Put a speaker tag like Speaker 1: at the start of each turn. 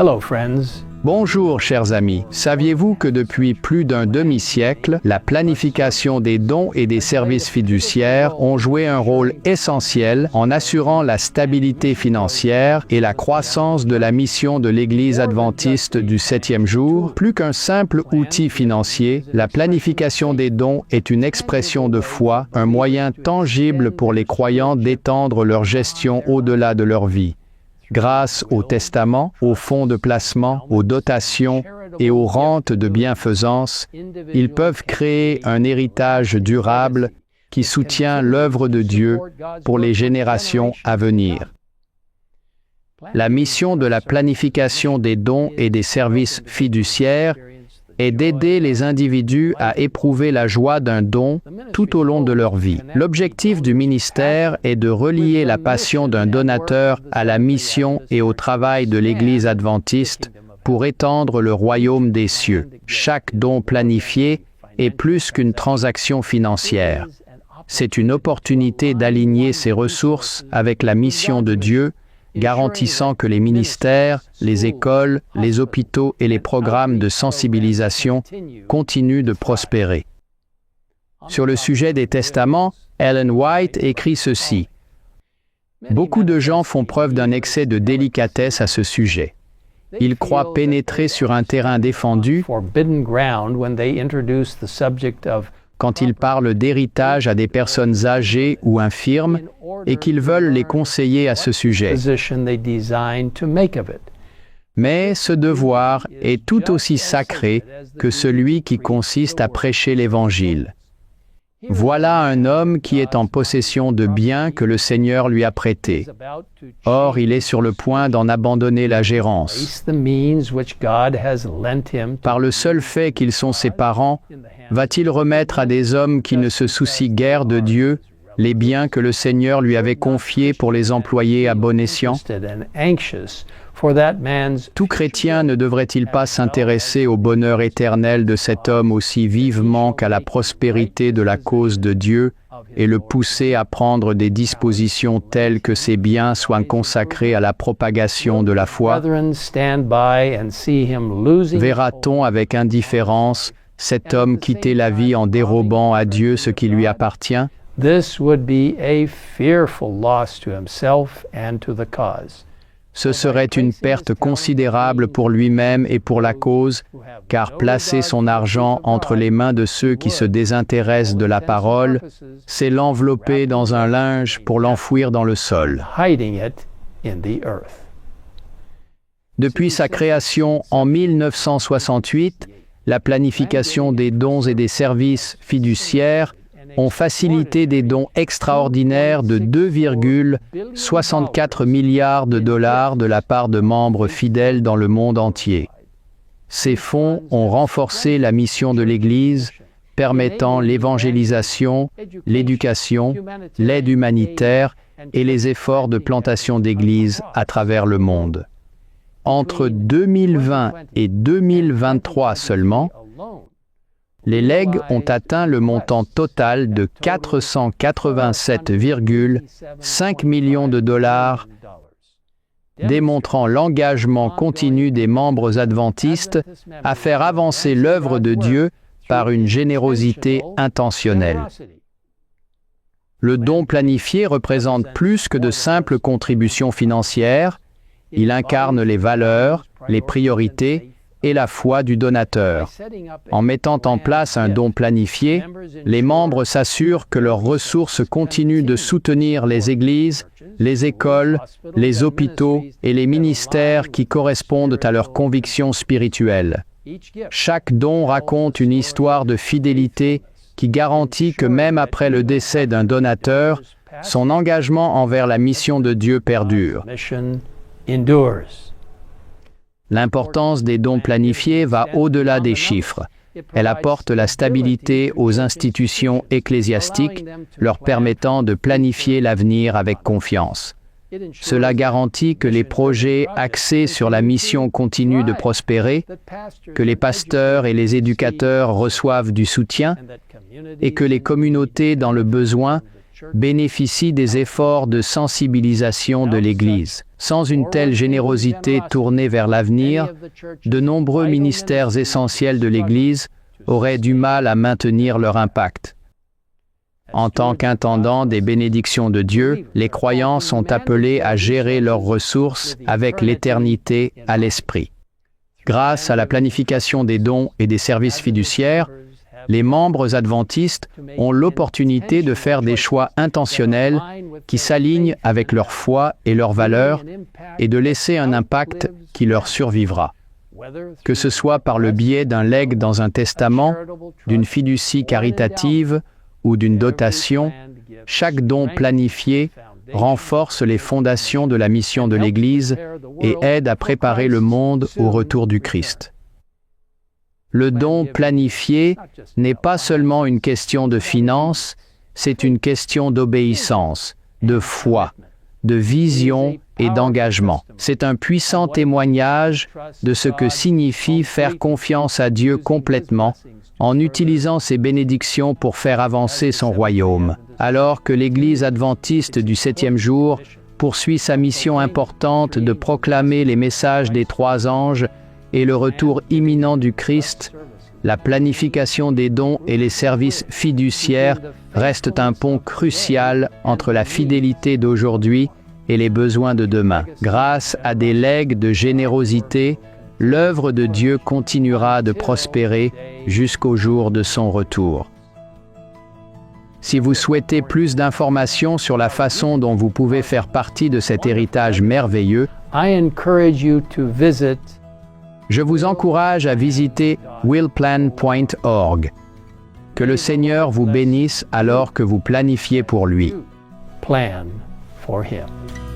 Speaker 1: Hello, friends.
Speaker 2: Bonjour, chers amis. Saviez-vous que depuis plus d'un demi-siècle, la planification des dons et des services fiduciaires ont joué un rôle essentiel en assurant la stabilité financière et la croissance de la mission de l'Église adventiste du septième jour? Plus qu'un simple outil financier, la planification des dons est une expression de foi, un moyen tangible pour les croyants d'étendre leur gestion au-delà de leur vie. Grâce au testament, aux fonds de placement, aux dotations et aux rentes de bienfaisance, ils peuvent créer un héritage durable qui soutient l'œuvre de Dieu pour les générations à venir. La mission de la planification des dons et des services fiduciaires est d'aider les individus à éprouver la joie d'un don tout au long de leur vie. L'objectif du ministère est de relier la passion d'un donateur à la mission et au travail de l'Église adventiste pour étendre le royaume des cieux. Chaque don planifié est plus qu'une transaction financière. C'est une opportunité d'aligner ses ressources avec la mission de Dieu, garantissant que les ministères, les écoles, les hôpitaux et les programmes de sensibilisation continuent de prospérer. Sur le sujet des testaments, Ellen White écrit ceci. « Beaucoup de gens font preuve d'un excès de délicatesse à ce sujet. Ils croient pénétrer sur un terrain défendu quand ils parlent d'héritage à des personnes âgées ou infirmes et qu'ils veulent les conseiller à ce sujet. Mais ce devoir est tout aussi sacré que celui qui consiste à prêcher l'Évangile. Voilà un homme qui est en possession de biens que le Seigneur lui a prêtés. Or, il est sur le point d'en abandonner la gérance. Par le seul fait qu'ils sont ses parents, va-t-il remettre à des hommes qui ne se soucient guère de Dieu les biens que le Seigneur lui avait confiés pour les employer à bon escient? Tout chrétien ne devrait-il pas s'intéresser au bonheur éternel de cet homme aussi vivement qu'à la prospérité de la cause de Dieu et le pousser à prendre des dispositions telles que ses biens soient consacrés à la propagation de la foi? Verra-t-on avec indifférence cet homme quitter la vie en dérobant à Dieu ce qui lui appartient? Ce serait une perte considérable pour lui-même et pour la cause, car placer son argent entre les mains de ceux qui se désintéressent de la parole, c'est l'envelopper dans un linge pour l'enfouir dans le sol. Depuis sa création en 1968, la planification des dons et des services fiduciaires ont facilité des dons extraordinaires de 2,64 milliards de dollars de la part de membres fidèles dans le monde entier. Ces fonds ont renforcé la mission de l'Église, permettant l'évangélisation, l'éducation, l'aide humanitaire et les efforts de plantation d'églises à travers le monde. Entre 2020 et 2023 seulement, les legs ont atteint le montant total de 487,5 millions de dollars, démontrant l'engagement continu des membres adventistes à faire avancer l'œuvre de Dieu par une générosité intentionnelle. Le don planifié représente plus que de simples contributions financières, il incarne les valeurs, les priorités et la foi du donateur. En mettant en place un don planifié, les membres s'assurent que leurs ressources continuent de soutenir les églises, les écoles, les hôpitaux et les ministères qui correspondent à leurs convictions spirituelles. Chaque don raconte une histoire de fidélité qui garantit que même après le décès d'un donateur, son engagement envers la mission de Dieu perdure. L'importance des dons planifiés va au-delà des chiffres. Elle apporte la stabilité aux institutions ecclésiastiques, leur permettant de planifier l'avenir avec confiance. Cela garantit que les projets axés sur la mission continuent de prospérer, que les pasteurs et les éducateurs reçoivent du soutien et que les communautés dans le besoin bénéficient des efforts de sensibilisation de l'Église. Sans une telle générosité tournée vers l'avenir, de nombreux ministères essentiels de l'Église auraient du mal à maintenir leur impact. En tant qu'intendants des bénédictions de Dieu, les croyants sont appelés à gérer leurs ressources avec l'éternité à l'esprit. Grâce à la planification des dons et des services fiduciaires, les membres adventistes ont l'opportunité de faire des choix intentionnels qui s'alignent avec leur foi et leurs valeurs et de laisser un impact qui leur survivra. Que ce soit par le biais d'un legs dans un testament, d'une fiducie caritative ou d'une dotation, chaque don planifié renforce les fondations de la mission de l'Église et aide à préparer le monde au retour du Christ. Le don planifié n'est pas seulement une question de finances, c'est une question d'obéissance, de foi, de vision et d'engagement. C'est un puissant témoignage de ce que signifie faire confiance à Dieu complètement en utilisant ses bénédictions pour faire avancer son royaume. Alors que l'Église adventiste du 7e jour poursuit sa mission importante de proclamer les messages des 3 anges et le retour imminent du Christ, la planification des dons et les services fiduciaires restent un pont crucial entre la fidélité d'aujourd'hui et les besoins de demain. Grâce à des legs de générosité, l'œuvre de Dieu continuera de prospérer jusqu'au jour de son retour. Si vous souhaitez plus d'informations sur la façon dont vous pouvez faire partie de cet héritage merveilleux, je vous encourage à visiter willplan.org. Que le Seigneur vous bénisse alors que vous planifiez pour lui.
Speaker 1: Plan for him.